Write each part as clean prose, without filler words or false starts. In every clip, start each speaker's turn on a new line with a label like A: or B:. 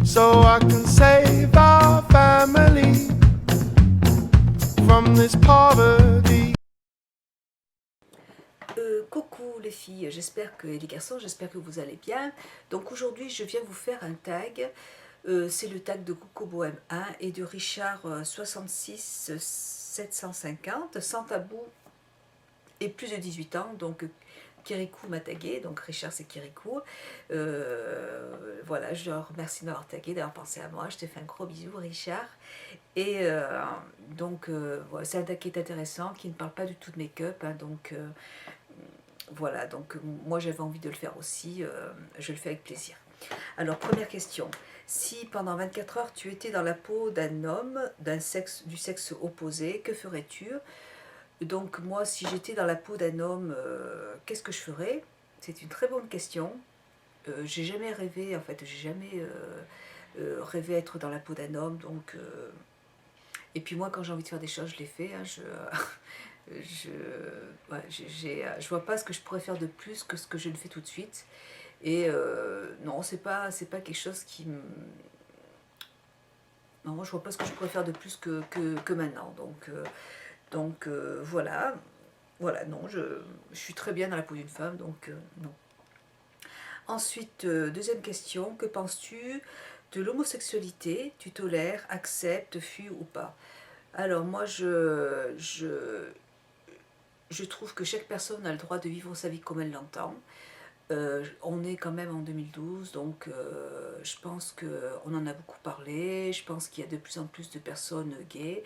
A: so I can save our family from this poverty.
B: Coucou les filles, j'espère que les garçons, j'espère que vous allez bien. Donc aujourd'hui je viens vous faire un tag, c'est le tag de Coco Bohème 1 et de Richard 66 750, sans tabou et plus de 18 ans, donc Kirikou m'a tagué, donc Richard c'est Kirikou. Voilà, je leur remercie de m'avoir tagué, d'avoir pensé à moi, je te fais un gros bisou Richard. Et voilà, c'est un tag qui est intéressant, qui ne parle pas du tout de make-up, hein, donc voilà, donc moi j'avais envie de le faire aussi, je le fais avec plaisir. Alors première question, si pendant 24 heures tu étais dans la peau d'un homme du sexe opposé, que ferais-tu? Donc moi si j'étais dans la peau d'un homme, qu'est-ce que je ferais? C'est une très bonne question. J'ai jamais rêvé, en fait, j'ai jamais rêvé être dans la peau d'un homme, donc... et puis moi quand j'ai envie de faire des choses, je les fais, hein, je vois pas ce que je pourrais faire de plus que ce que je ne fais tout de suite. Et non, c'est pas quelque chose qui me... Non, je vois pas ce que je pourrais faire de plus que maintenant. Donc voilà. Voilà, non, je suis très bien dans la peau d'une femme, donc non. Ensuite, deuxième question, que penses-tu de l'homosexualité? Tu tolères, acceptes, fuis ou pas? Alors moi, je trouve que chaque personne a le droit de vivre sa vie comme elle l'entend. On est quand même en 2012, donc je pense qu'on en a beaucoup parlé, je pense qu'il y a de plus en plus de personnes gays,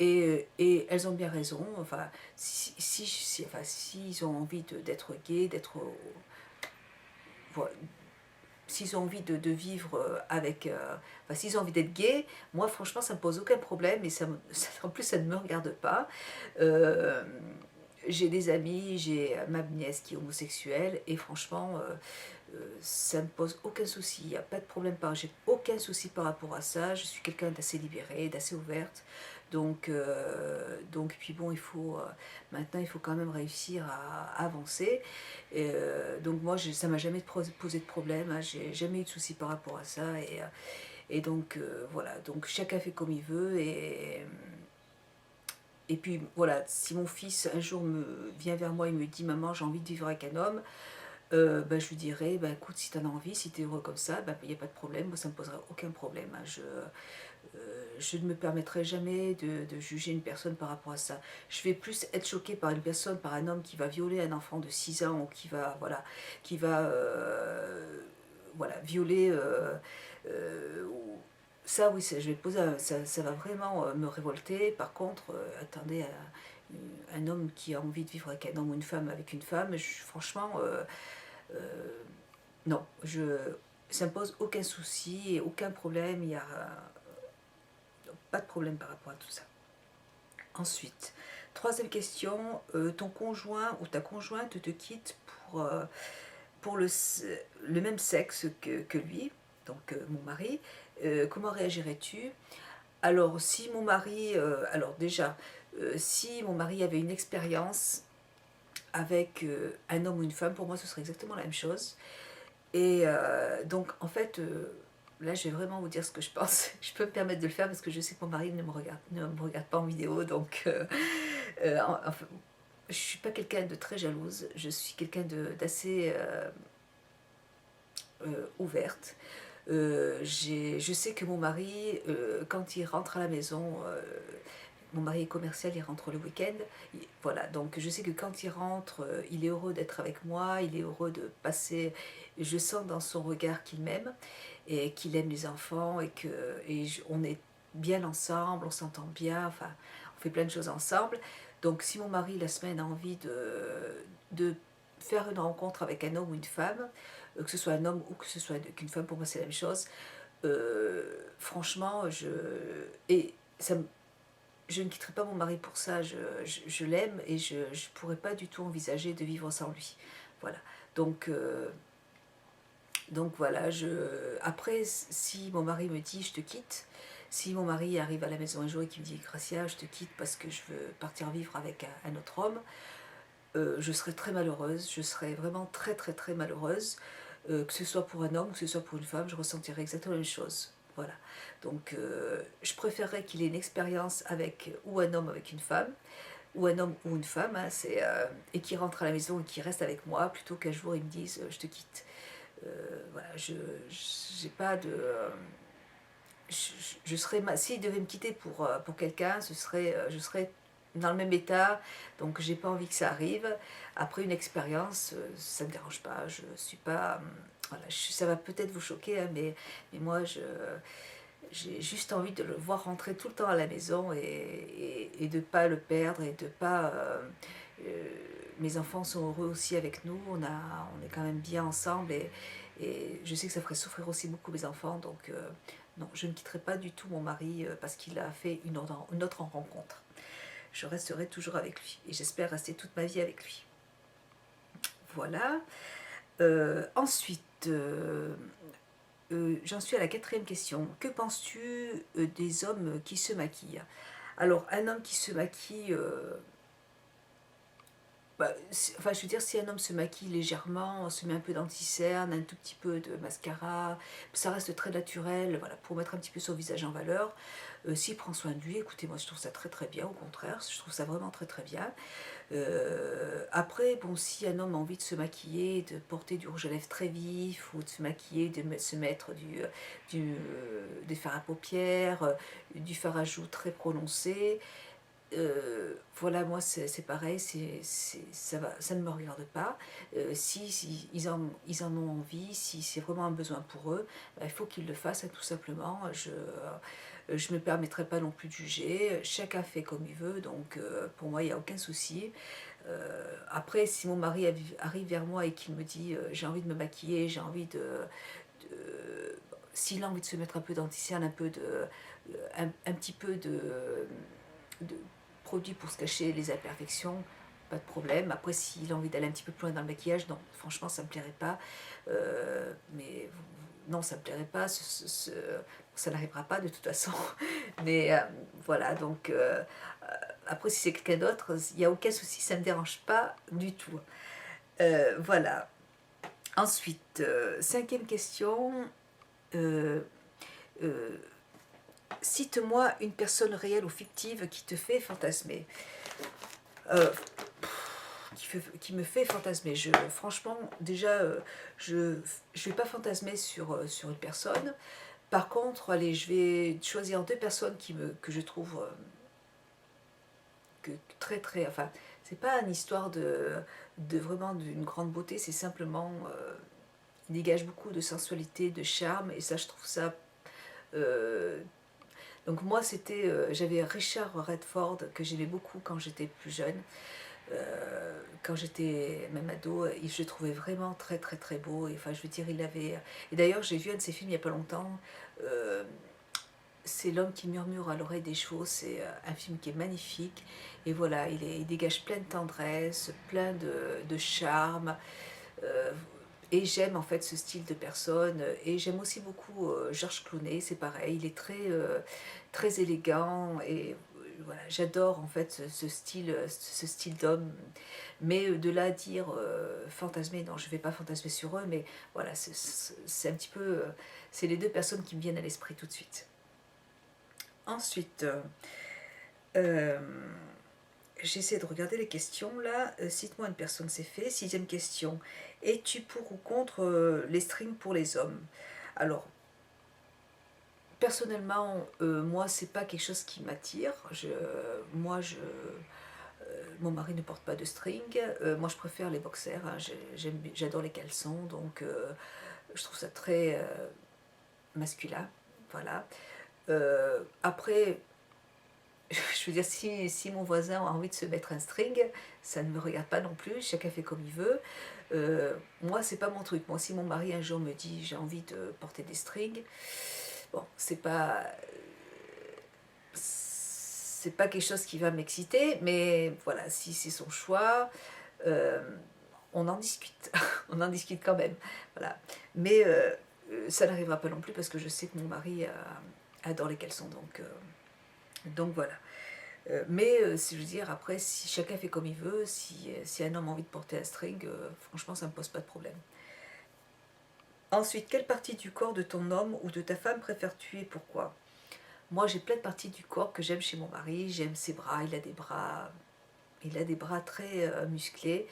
B: et elles ont bien raison. Enfin, s'ils ont envie d'être gays, voilà, s'ils ont envie de vivre avec... enfin, s'ils ont envie d'être gays, moi franchement ça me pose aucun problème, et en plus ça ne me regarde pas. Euh, j'ai des amis, j'ai ma nièce qui est homosexuelle, et franchement ça me pose aucun souci, il n'y a pas de problème, j'ai aucun souci par rapport à ça, je suis quelqu'un d'assez libérée, d'assez ouverte, donc puis bon, maintenant il faut quand même réussir à avancer, donc moi ça m'a jamais posé de problème, hein, j'ai jamais eu de souci par rapport à ça, et donc voilà, donc chacun fait comme il veut, et puis voilà, si mon fils un jour vient vers moi et me dit maman j'ai envie de vivre avec un homme, je lui dirais écoute, si tu en as envie, si tu es heureux comme ça, il n'y a pas de problème, moi ça ne me poserait aucun problème, hein. Je ne me permettrai jamais de juger une personne par rapport à ça. Je vais plus être choquée par une personne, par un homme qui va violer un enfant de 6 ans, ou qui va violer... ça oui, je vais poser, ça va vraiment me révolter. Par contre, attendez, un homme qui a envie de vivre avec un homme, ou une femme avec une femme, franchement, non, ça ne me pose aucun souci et aucun problème, il n'y a pas de problème par rapport à tout ça. Ensuite, troisième question, ton conjoint ou ta conjointe te quitte pour le même sexe que lui, donc mon mari, comment réagirais-tu? Alors, si mon mari, alors déjà, si mon mari avait une expérience avec un homme ou une femme, pour moi ce serait exactement la même chose. Et donc en fait, là je vais vraiment vous dire ce que je pense. Je peux me permettre de le faire parce que je sais que mon mari ne me regarde pas en vidéo, donc enfin, je suis pas quelqu'un de très jalouse, je suis quelqu'un d'assez ouverte. Je sais que mon mari, quand il rentre à la maison, mon mari est commercial, il rentre le week-end, voilà, donc je sais que quand il rentre, il est heureux d'être avec moi, il est heureux de passer, je sens dans son regard qu'il m'aime, et qu'il aime les enfants, on est bien ensemble, on s'entend bien, enfin, on fait plein de choses ensemble. Donc si mon mari, la semaine, a envie de faire une rencontre avec un homme ou une femme, que ce soit un homme ou que ce soit qu'une femme, pour moi c'est la même chose, franchement, et ça me je ne quitterai pas mon mari pour ça, je l'aime, et je ne pourrais pas du tout envisager de vivre sans lui. Voilà. Donc voilà, après, si mon mari me dit je te quitte, si mon mari arrive à la maison un jour et qu'il me dit Gracia, je te quitte parce que je veux partir vivre avec un autre homme, je serais très malheureuse, je serais vraiment très très très malheureuse. que ce soit pour un homme ou que ce soit pour une femme, je ressentirais exactement la même chose. Voilà. Donc je préférerais qu'il ait une expérience avec ou un homme avec une femme, ou un homme ou une femme, hein, et qui rentre à la maison et qui reste avec moi, plutôt qu'un jour ils me disent je te quitte. Voilà, je j'ai pas de. Je serais, s'il devait me quitter pour quelqu'un, je serais dans le même état, donc j'ai pas envie que ça arrive. Après une expérience, ça me dérange pas, je suis pas. Voilà, ça va peut-être vous choquer, hein, mais moi j'ai juste envie de le voir rentrer tout le temps à la maison et de ne pas le perdre et de pas. Euh, Mes enfants sont heureux aussi avec nous, on est quand même bien ensemble et je sais que ça ferait souffrir aussi beaucoup mes enfants, donc non, je ne quitterai pas du tout mon mari parce qu'il a fait une autre rencontre. Je resterai toujours avec lui et j'espère rester toute ma vie avec lui. Voilà. Ensuite, j'en suis à la quatrième question. Que penses-tu des hommes qui se maquillent? Alors, un homme qui se maquille, enfin, je veux dire, si un homme se maquille légèrement, se met un peu d'anti-cerne, un tout petit peu de mascara, ça reste très naturel, voilà, pour mettre un petit peu son visage en valeur. S'il prend soin de lui, écoutez, moi je trouve ça très très bien, au contraire, je trouve ça vraiment très très bien. Après, bon, si un homme a envie de se maquiller, de porter du rouge à lèvres très vif, ou de se maquiller, de se mettre des fards à paupières, du fard à joues très prononcé, voilà, moi c'est pareil, ça ne me regarde pas. Si ils en ont envie, si c'est vraiment un besoin pour eux, bah, il faut qu'ils le fassent, hein, tout simplement. Je ne me permettrai pas non plus de juger, chacun fait comme il veut, donc pour moi il n'y a aucun souci. Après, si mon mari arrive vers moi et qu'il me dit j'ai envie de me maquiller, j'ai envie s'il a envie de se mettre un peu d'anticerne, un petit peu de produit pour se cacher les imperfections, pas de problème. Après, s'il a envie d'aller un petit peu plus loin dans le maquillage, non, franchement, ça me plairait pas. Mais non, ça me plairait pas. Ça n'arrivera pas de toute façon. Mais voilà, donc après, si c'est quelqu'un d'autre, il n'y a aucun souci, ça ne me dérange pas du tout. Voilà. Ensuite, cinquième question. Euh, euh, Cite-moi une personne réelle ou fictive qui te fait fantasmer. Euh, qui me fait fantasmer. Franchement, déjà, je ne vais pas fantasmer sur une personne. Par contre, allez, je vais choisir deux personnes que je trouve très très. Enfin, c'est pas une histoire de vraiment d'une grande beauté, c'est simplement. Ils dégagent beaucoup de sensualité, de charme, et ça, je trouve ça. euh, Donc moi, j'avais Richard Redford que j'aimais beaucoup quand j'étais plus jeune, quand j'étais même ado, je le trouvais vraiment très très très beau. Et, enfin, je veux dire, il avait. Et d'ailleurs, j'ai vu un de ses films il n'y a pas longtemps. euh, c'est L'homme qui murmure à l'oreille des chevaux. C'est un film qui est magnifique. Et voilà, il dégage plein de tendresse, plein de charme. Euh, et j'aime en fait ce style de personne. Et j'aime aussi beaucoup Georges Clooney, c'est pareil, il est très élégant. Et voilà, j'adore en fait ce style d'homme. Mais de là à dire fantasmer, non, je ne vais pas fantasmer sur eux, mais voilà, c'est un petit peu. C'est les deux personnes qui me viennent à l'esprit tout de suite. Ensuite, euh, j'essaie de regarder les questions là. Cite-moi une personne, c'est fait. Sixième question. Es-tu pour ou contre les strings pour les hommes? Alors, personnellement, moi, c'est pas quelque chose qui m'attire. Mon mari ne porte pas de string. Moi, je préfère les boxers, hein. J'adore les caleçons, donc je trouve ça très masculin. Voilà. Après, je veux dire, si mon voisin a envie de se mettre un string, ça ne me regarde pas non plus, chacun fait comme il veut. Moi, c'est pas mon truc. Moi, si mon mari un jour me dit j'ai envie de porter des strings, bon, c'est pas quelque chose qui va m'exciter, mais voilà, si c'est son choix, euh, on en discute. On en discute quand même. Voilà. Mais ça n'arrivera pas non plus parce que je sais que mon mari adore les caleçons, donc voilà. Si je veux dire, après, si chacun fait comme il veut, si un homme a envie de porter un string, franchement, ça me pose pas de problème. Ensuite, quelle partie du corps de ton homme ou de ta femme préfères-tu et pourquoi? Moi, j'ai plein de parties du corps que j'aime chez mon mari. J'aime ses bras, il a des bras très musclés.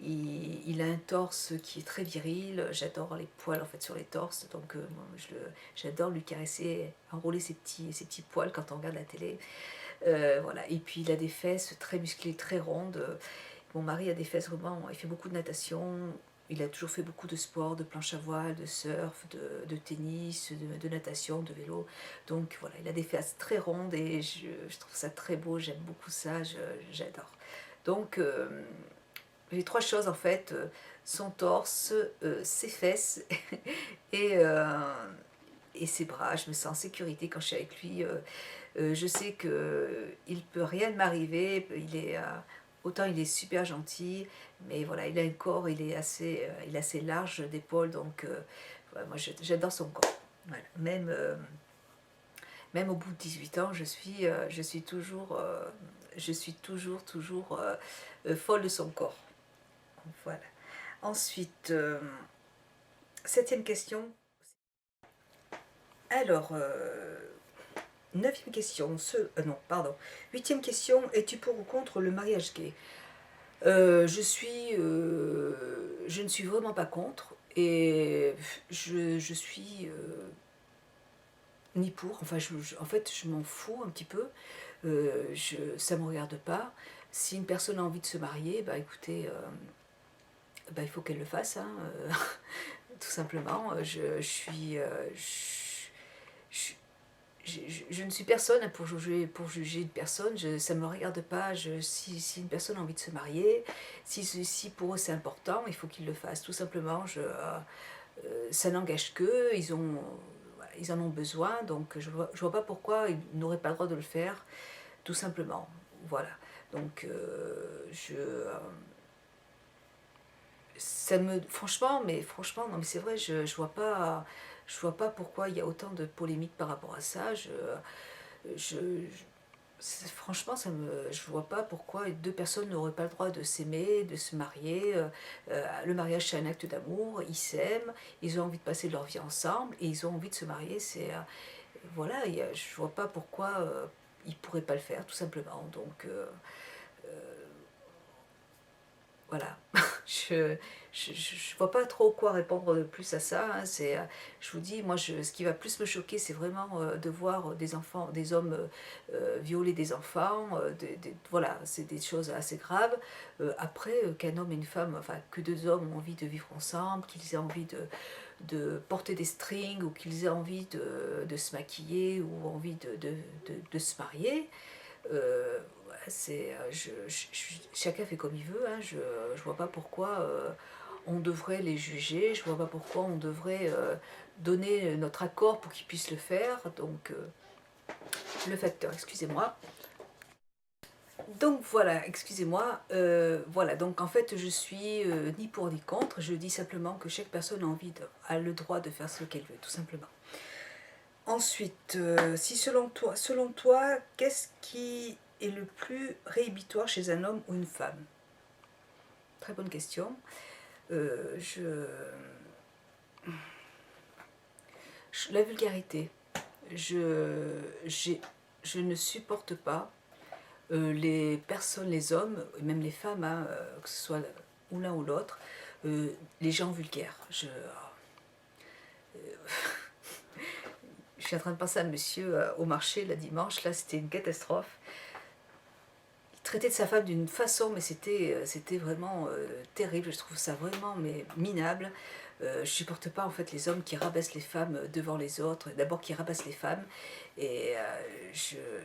B: Il a un torse qui est très viril. J'adore les poils en fait sur les torses. Donc moi, j'adore lui caresser, enrouler ses petits poils quand on regarde la télé. Voilà. Et puis il a des fesses très musclées, très rondes. Mon mari a des fesses vraiment, il fait beaucoup de natation. Il a toujours fait beaucoup de sport, de planche à voile, de surf, de tennis, de natation, de vélo. Donc voilà, il a des fesses très rondes et je trouve ça très beau, j'aime beaucoup ça, j'adore. Donc j'ai trois choses en fait, son torse, ses fesses et, euh, et ses bras. Je me sens en sécurité quand je suis avec lui. Je sais qu'il ne peut rien m'arriver, autant il est super gentil, mais voilà, il a un corps, il est assez large d'épaule, donc voilà, moi j'adore son corps. Voilà. Même au bout de 18 ans, je suis toujours folle de son corps. Voilà. Ensuite, septième question. Alors, neuvième question. Non, pardon. Huitième question. Es-tu pour ou contre le mariage gay? Je ne suis vraiment pas contre et je suis ni pour. Enfin, en fait, je m'en fous un petit peu. Ça ne me regarde pas. Si une personne a envie de se marier, bah écoutez, bah, il faut qu'elle le fasse, hein, tout simplement. Je, je ne suis personne pour juger une personne, ça ne me regarde pas. Si une personne a envie de se marier, si pour eux c'est important, il faut qu'ils le fassent, tout simplement. Ça n'engage qu'eux, ils en ont besoin, donc je vois pas pourquoi ils n'auraient pas le droit de le faire, tout simplement. Voilà. Donc, franchement, non, mais c'est vrai, je vois pas pourquoi il y a autant de polémiques par rapport à ça. Je, franchement, je vois pas pourquoi deux personnes n'auraient pas le droit de s'aimer, de se marier. Le mariage, c'est un acte d'amour, ils s'aiment, ils ont envie de passer leur vie ensemble et ils ont envie de se marier. Voilà, je vois pas pourquoi ils pourraient pas le faire, tout simplement. Donc, voilà, je vois pas trop quoi répondre de plus à ça, hein. Je vous dis, moi, ce qui va plus me choquer, c'est vraiment de voir des enfants, des hommes violer des enfants. Voilà, c'est des choses assez graves. Après, qu'un homme et une femme, enfin, que deux hommes ont envie de vivre ensemble, qu'ils aient envie de porter des strings ou qu'ils aient envie de se maquiller ou envie de se marier. Chacun fait comme il veut, hein. Je vois pas pourquoi on devrait les juger, je vois pas pourquoi on devrait donner notre accord pour qu'ils puissent le faire. Donc, le facteur, excusez-moi. Donc voilà, excusez-moi. Voilà, donc en fait, je suis ni pour ni contre. Je dis simplement que chaque personne a le droit de faire ce qu'elle veut, tout simplement. Ensuite, si selon toi, qu'est-ce qui est le plus réhibitoire chez un homme ou une femme? Très bonne question. La vulgarité. Je ne supporte pas les personnes, les hommes, et même les femmes, hein, que ce soit ou l'un ou l'autre, les gens vulgaires. Je suis en train de penser à monsieur au marché, là, dimanche, là, c'était une catastrophe. Il traitait de sa femme d'une façon, mais c'était vraiment terrible. Je trouve ça vraiment minable. Je supporte pas en fait les hommes qui rabaissent les femmes devant les autres. D'abord qui rabaissent les femmes. Et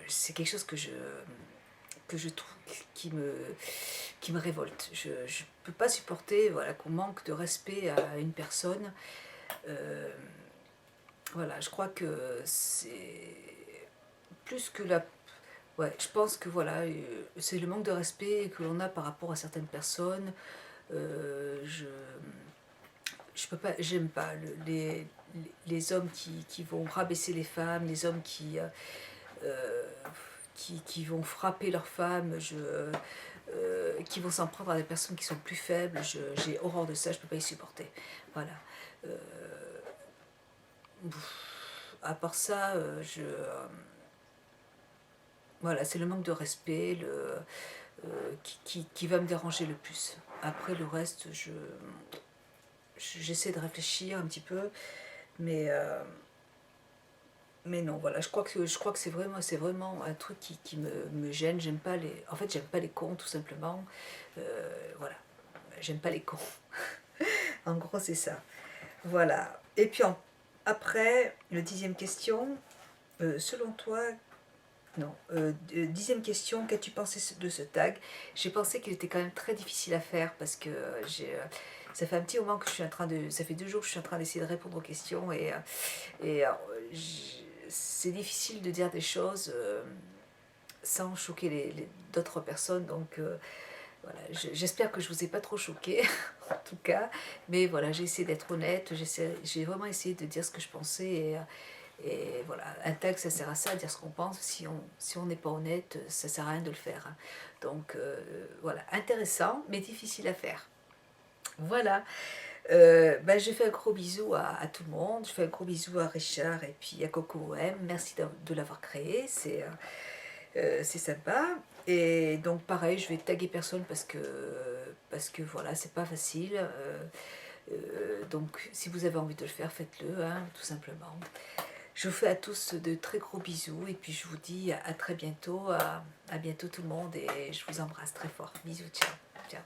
B: c'est quelque chose que je trouve qui me révolte. Je ne peux pas supporter, voilà, qu'on manque de respect à une personne. Voilà, je crois que c'est plus que la... Ouais, je pense que voilà, c'est le manque de respect que l'on a par rapport à certaines personnes. Je peux pas, j'aime pas les hommes qui vont rabaisser les femmes, les hommes qui vont frapper leurs femmes, qui vont s'en prendre à des personnes qui sont plus faibles. J'ai horreur de ça, je peux pas y supporter. Voilà. À part ça, voilà, c'est le manque de respect qui va me déranger le plus. Après le reste, j'essaie de réfléchir un petit peu, mais, mais non, voilà, je crois que c'est vraiment un truc qui me gêne. En fait, j'aime pas les cons, tout simplement. Voilà, j'aime pas les cons. En gros, c'est ça. Voilà. Et puis après, la 10e question, selon toi, non, 10e question, qu'as-tu pensé de ce tag? J'ai pensé qu'il était quand même très difficile à faire parce que ça fait un petit moment que je suis en train de... Ça fait 2 jours que je suis en train d'essayer de répondre aux questions et c'est difficile de dire des choses sans choquer d'autres personnes. Donc voilà, j'espère que je vous ai pas trop choqué en tout cas. Mais voilà, j'ai essayé d'être honnête, j'ai vraiment essayé de dire ce que je pensais et voilà, un tag ça sert à ça, à dire ce qu'on pense. Si on n'est pas honnête, ça sert à rien de le faire. Donc voilà, intéressant mais difficile à faire. Voilà, ben, je fais un gros bisou à tout le monde, je fais un gros bisou à Richard et puis à Coco M. Merci de l'avoir créé, c'est sympa. Et donc pareil, je vais taguer personne parce que voilà, c'est pas facile. Donc si vous avez envie de le faire, faites-le, hein, tout simplement. Je vous fais à tous de très gros bisous et puis je vous dis à très bientôt, à bientôt tout le monde et je vous embrasse très fort. Bisous, ciao. Ciao.